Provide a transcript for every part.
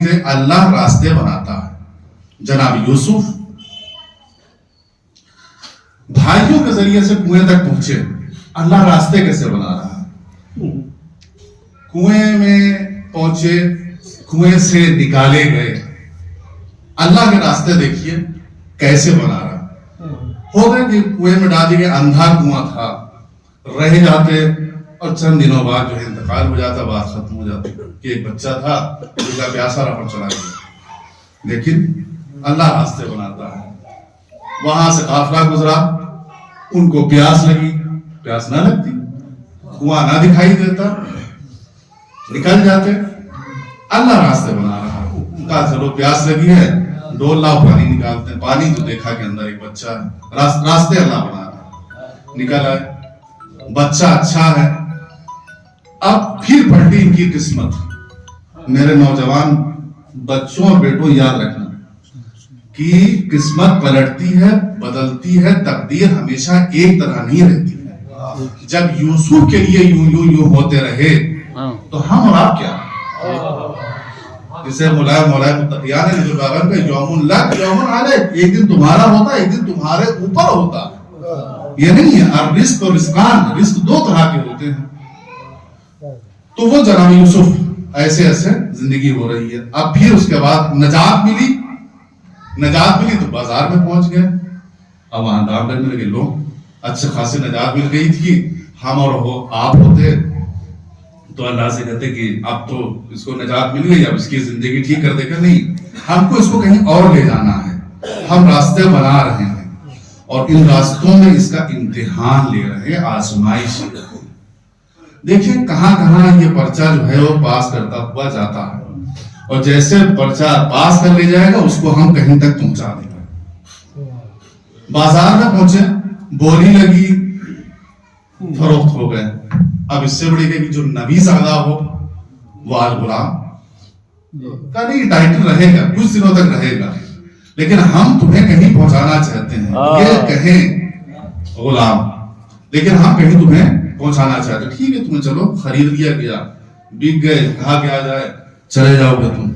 سے اللہ راستے بناتا ہے. جناب یوسف بھائیوں کے ذریعے سے کنویں تک پہنچے. اللہ راستے کیسے بنا رہا ہے؟ کنویں میں پہنچے, کنویں سے نکالے گئے. اللہ کے راستے دیکھیے کیسے بنا رہا. ہو گئے کہ کنویں میں ڈال دیے, اندھا کنواں تھا, رہ جاتے اور چند دنوں بعد جو ہے انتقال ہو جاتا, بات ختم ہو جاتی کہ ایک بچہ تھا جو پیاسا رہا اور چلا گیا. لیکن اللہ راستے بناتا ہے. وہاں سے قافلہ گزرا, ان کو پیاس لگی, پیاس نہ لگتی, کنواں نہ دکھائی دیتا, نکل جاتے. اللہ راستے بنا رہا ہے. کہا چلو پیاس لگی ہے, ڈول لاؤ پانی نکالتے ہیں. پانی تو دیکھا کہ اندر ایک بچہ ہے. راستے اللہ بنا رہا ہے. نکل آئے, بچہ اچھا ہے. اب پھر پلٹی ان کی قسمت. میرے نوجوان بچوں اور بیٹوں یاد رکھنا کہ قسمت پلٹتی ہے, بدلتی ہے, تقدیر ہمیشہ ایک طرح نہیں رہتی ہے. جب یوسف کے لیے یوں ہوتے رہے تو ہم اور آپ کیا, جسے ملائم متقیان نے جو باغن کا یوم لک یوم علیک, ایک دن تمہارا ہوتا, ایک دن تمہارے اوپر ہوتا. یہ نہیں ہے. اور رزق اور رزقان, رزق دو طرح کے ہوتے ہیں. تو وہ جناب یوسف ایسے زندگی ہو رہی ہے. اب پھر اس کے بعد نجات ملی تو بازار میں پہنچ گئے. اب وہاں دام کرنے لگے, لوگ اچھے خاصی نجات مل گئی تھی. ہم اور آپ ہوتے تو اللہ سے کہتے کہ اب تو اس کو نجات مل گئی, اب اس کی زندگی ٹھیک کر دے کر. نہیں, ہم کو اس کو کہیں اور لے جانا ہے. ہم راستے بنا رہے ہیں اور ان راستوں میں اس کا امتحان لے رہے ہیں, آزمائش. دیکھیں کہاں کہاں یہ پرچہ جو ہے وہ پاس کرتا ہوا جاتا ہے, اور جیسے پرچہ پاس کر لے جائے گا اس کو ہم کہیں تک پہنچا دیں گے. بازار میں پہنچے, بولی لگی, فروخت ہو گئے. اب اس سے بڑی کہ جو نبی زیادہ ہو وہ الغلام کا نہیں, ٹائٹل رہے گا, کچھ دنوں تک رہے گا, لیکن ہم تمہیں کہیں پہنچانا چاہتے ہیں. یہ کہیں غلام, لیکن ہم کہیں تمہیں پہنچانا چاہتے ہیں. ٹھیک ہے, تمہیں چلو خرید لیا گیا, بک گئے, کہا کیا جائے, چلے جاؤ گے تم.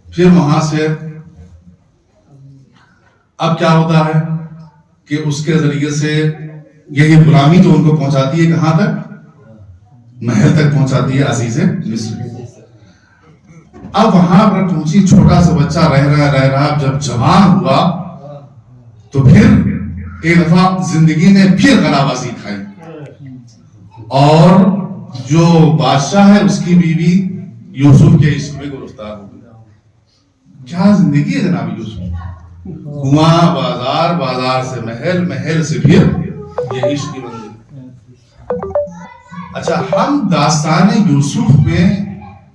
پھر وہاں سے اب کیا ہوتا ہے کہ اس کے ذریعے سے یہی غلامی تو ان کو پہنچاتی ہے کہاں تک, محل تک پہنچاتی ہے عزیز مصر. اب وہاں پر پہنچی, چھوٹا سا بچہ رہ رہا جب جوان ہوا تو پھر ایک دفعہ زندگی نے پھر غلابازی کھائی, اور جو بادشاہ ہے اس کی بیوی یوسف کے عشق میں گرفتار ہو گئی. کیا زندگی ہے جناب یوسف, کنواں, بازار, بازار سے محل, محل سے پھر یہ عشق کی بندی. اچھا, ہم داستان یوسف میں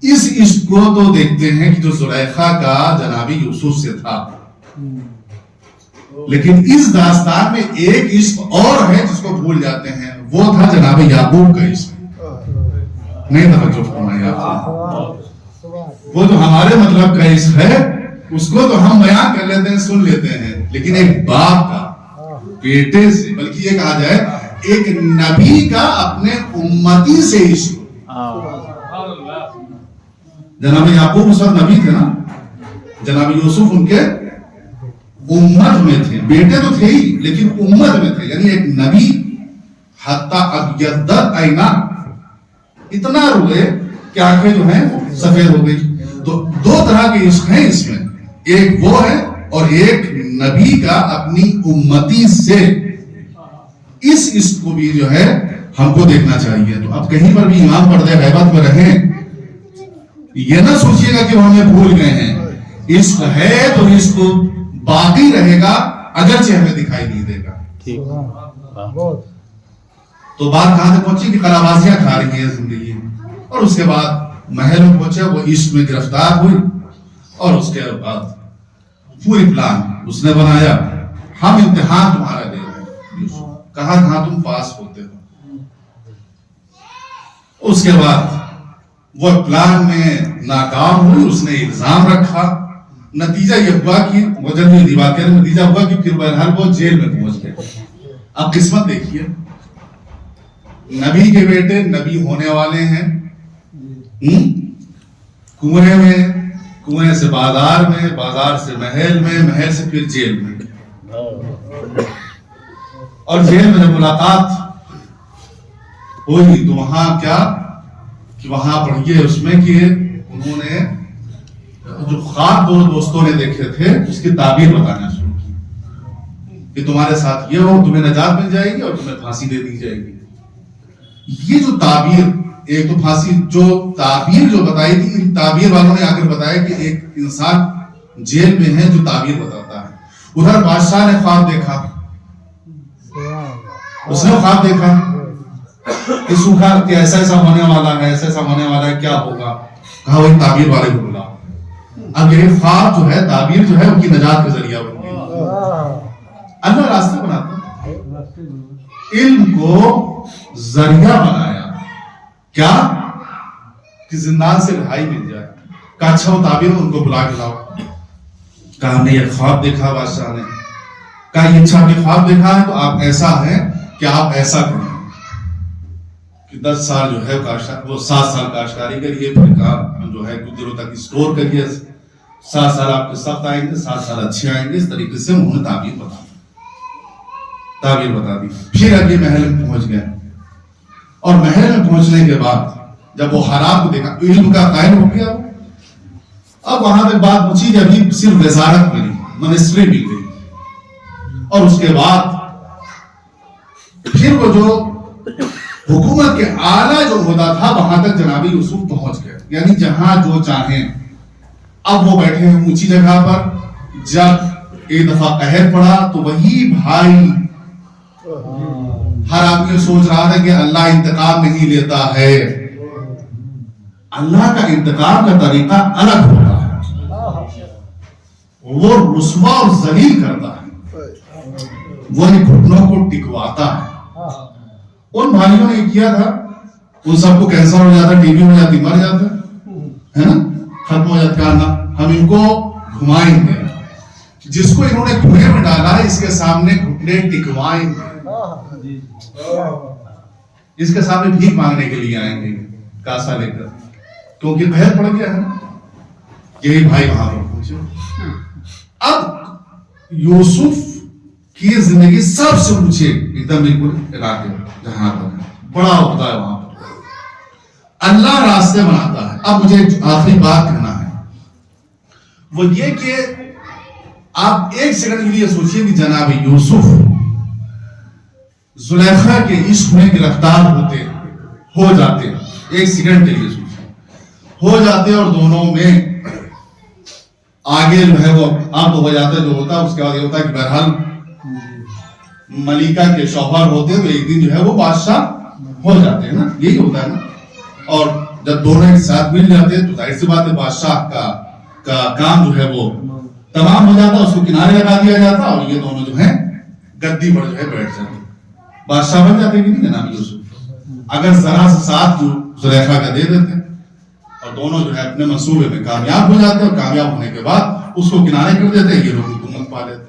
اس عشق کو تو دیکھتے ہیں کہ جو زلیخا کا جناب یوسف سے تھا, لیکن اس داستان میں ایک عشق اور ہے جس کو بھول جاتے ہیں, وہ تھا جناب یعقوب کا عشق. نہیں توجہ فرمایا آپ نے, وہ جو ہمارے مطلب کا عشق ہے اس کو تو ہم بیان کر لیتے ہیں, سن لیتے ہیں, لیکن ایک باپ کا بیٹے سے, بلکہ یہ کہا جائے ایک نبی کا اپنے امتی سے عشق. جناب یعقوب اس وقت نبی تھے نا, جناب یوسف ان کے امت میں تھے, بیٹے تو تھے ہی لیکن امت میں تھے, یعنی ایک نبی. حتی ابیضت عینا, اتنا روئے کہ آنکھیں جو ہیں سفید ہو گئی. تو دو طرح کے عشق ہیں اس میں, ایک وہ ہے اور ایک نبی کا اپنی امتی سے. اس عشق کو بھی جو ہے ہم کو دیکھنا چاہیے. تو اب کہیں پر بھی امام پردے غیبت میں رہیں, یہ نہ سوچئے گا کہ وہ ہمیں بھول گئے ہیں. عشق ہے تو عشق باقی رہے گا, اگرچہ ہمیں دکھائی نہیں دے گا. تو بات کہاں سے پہنچی کہ قلابازیاں کھا رہی ہیں زندگی میں, اور اس کے بعد محل میں پہنچے, وہ عشق میں گرفتار ہوئی, اور اس کے بعد پوری پلان اس نے بنایا, ہم امتحان تمہارا دے رہے ہیں, کہاں کہاں تم پاس ہوتے ہو. اس کے بعد وہ پلان میں ناکام ہوئی, اس نے الزام رکھا. نتیجہ یہ ہوا کہ نتیجہ ہوا کہ پھر بہرحال وہ جیل میں پہنچ گئے. اب قسمت دیکھیے, نبی کے بیٹے نبی ہونے والے ہیں, کنویں میں کنویں سے بازار میں، بازار سے محل میں، محل سے پھر جیل میں، اور جیل میں جب ملاقات ہوئی تو وہاں کیا کہ وہاں پڑھیے اس میں کہ انہوں نے جو خواب دو دوستوں نے دیکھے تھے اس کی تعبیر بتانا شروع کی کہ تمہارے ساتھ یہ ہو، تمہیں نجات مل جائے گی اور تمہیں پھانسی دے دی جائے گی. یہ جو تعبیر، ایک تو پھانسی جو تعبیر جو بتائی تھی، ان تعبیر والوں نے آ کر بتایا کہ ایک انسان جیل میں ہے جو تعبیر بتاتا ہے. ادھر بادشاہ نے خواب دیکھا، اس نے خواب دیکھا کہ سوکھا کہ ایسا ایسا ہونے والا ہے، ایسا ایسا ہونے والا ہے، کیا ہوگا؟ کہا وہی تعبیر والے کو بلا. اب یہ خواب جو ہے، تعبیر جو ہے، ان کی نجات کا ذریعہ بن گئی. اللہ راستہ بناتا ہے، علم کو ذریعہ بنایا کیا کہ زندان سے رہائی مل جائے. کہا اچھا وہ تعبیر ان کو بلا کے لاؤ. کہا ہم نے یہ خواب دیکھا. بادشاہ نے کہا یہ اچھا آپ نے خواب دیکھا ہے تو آپ ایسا ہے کہ آپ ایسا کریں کہ 10 سال جو ہے وہ 7 سال کاشتکاری کریے، پھر کام جو ہے کچھ دنوں تک اسٹور کریے، 7 سال آپ کے سخت آئیں گے، 7 سال اچھے آئیں گے. اس طریقے سے انہوں نے تعبیر بتا دی. پھر اگلے محل میں پہنچ گئے، اور محل میں پہنچنے کے بعد جب وہ حالات کو دیکھا، علم کا قائل ہو گیا. اب وہاں تک بات پوچھی کہ ابھی صرف وزارت ملی، منسٹری مل گئی، اور اس کے بعد پھر وہ جو حکومت کے اعلیٰ جو عہدہ تھا وہاں تک جناب یوسف پہنچ گئے، یعنی جہاں جو چاہیں. اب وہ بیٹھے ہیں اونچی جگہ پر. جب ایک دفعہ قہر پڑا تو وہی بھائی، ہر آدمی سوچ رہا تھا کہ اللہ انتقام نہیں لیتا ہے، اللہ کا انتقام کا طریقہ الگ ہوتا ہے. وہ رسوا اور ذلیل کرتا ہے، وہ گھٹنوں کو ٹکواتا ہے. ان بھائیوں نے کیا تھا، ان سب کو کینسر ہو جاتا، ٹی بی ہو جاتی، مر جاتا ہے نا، ختم ہو جاتا. ہم ان کو گھمائیں گے، جس کو انہوں نے کنویں میں ڈالا ہے اس کے سامنے گھٹنے ٹکوائیں گے، اس کے سامنے بھیک مانگنے کے لیے آئیں گے کاسا لے کر، کیونکہ قہر پڑ گیا ہے. یہی بھائی وہاں پر پہنچے. اب یوسف کی زندگی سب سے اونچے ایک دم بالکل علاقے جہاں پر بڑا ہوتا ہے، وہاں پر اللہ راستے بناتا ہے. اب مجھے آخری بات کہنا ہے، وہ یہ کہ آپ ایک سیکنڈ کے لیے سوچئے کہ جناب یوسف زلیخا کے عشق میں گرفتار ہو جاتے، ایک سیکنڈ کے لیے سوچئے ہو جاتے، اور دونوں میں آگے جو ہے وہ آپ ہو جاتا جو ہوتا. اس کے بعد یہ ہوتا ہے کہ بہرحال ملکہ کے شوہر ہوتے تو ایک دن جو ہے وہ بادشاہ ہو جاتے ہیں نا، یہی ہوتا ہے نا. اور جب دونوں ایک ساتھ مل جاتے ہیں تو ظاہر سی بات ہے بادشاہ کا کام جو ہے وہ تمام ہو جاتا، اس کو کنارے لگا دیا جاتا، اور یہ دونوں جو ہیں گدی پر جو ہے بیٹھ جاتے، بادشاہ بن جاتے. کہ نہیں جناب یوسف اگر ذرا سا ساتھ جو زلیخا کا دے دیتے، اور دونوں جو ہے اپنے منصوبے میں کامیاب ہو جاتے، اور کامیاب ہونے کے بعد اس کو کنارے کر دیتے، یہ لوگ حکومت پا لیتے.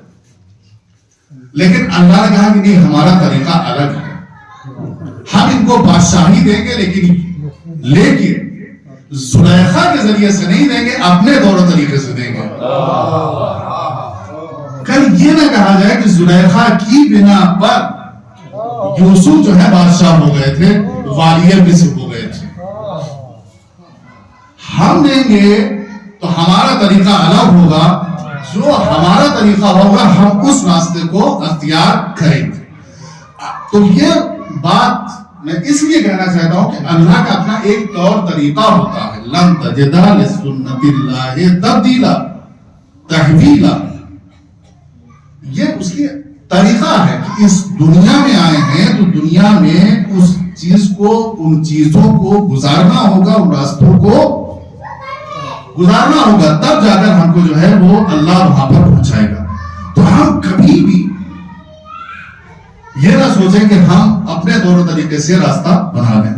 لیکن اللہ نے کہا کہ نہیں، ہمارا طریقہ الگ ہے، ہم ان کو بادشاہی دیں گے، لیکن زلیخا کے ذریعے سے نہیں دیں گے، اپنے طور طریقے سے دیں گے. کل یہ نہ کہا جائے کہ زلیخا کی بنا پر یوسف جو ہے بادشاہ ہو گئے تھے، والی مصر ہو گئے تھے. ہم دیں گے تو ہمارا طریقہ الگ ہوگا، جو ہمارا طریقہ ہوگا ہم اس راستے کو اختیار کریں گے. تو یہ بات میں اس لیے کہنا چاہتا ہوں کہ اللہ کا اپنا ایک طور طریقہ ہوتا ہے. لن تجد لسنت اللہ تبدیلا تحویلا، یہ اس کی طریقہ ہے کہ اس دنیا میں آئے ہیں تو دنیا میں اس چیز کو، ان چیزوں کو گزارنا ہوگا، ان راستوں کو گزارنا ہوگا، تب جا کر ہم کو جو ہے وہ اللہ وہاں پر پہنچائے گا. تو ہم کبھی بھی یہ نہ سوچیں کہ ہم اپنے طور طریقے سے راستہ بنا لیں.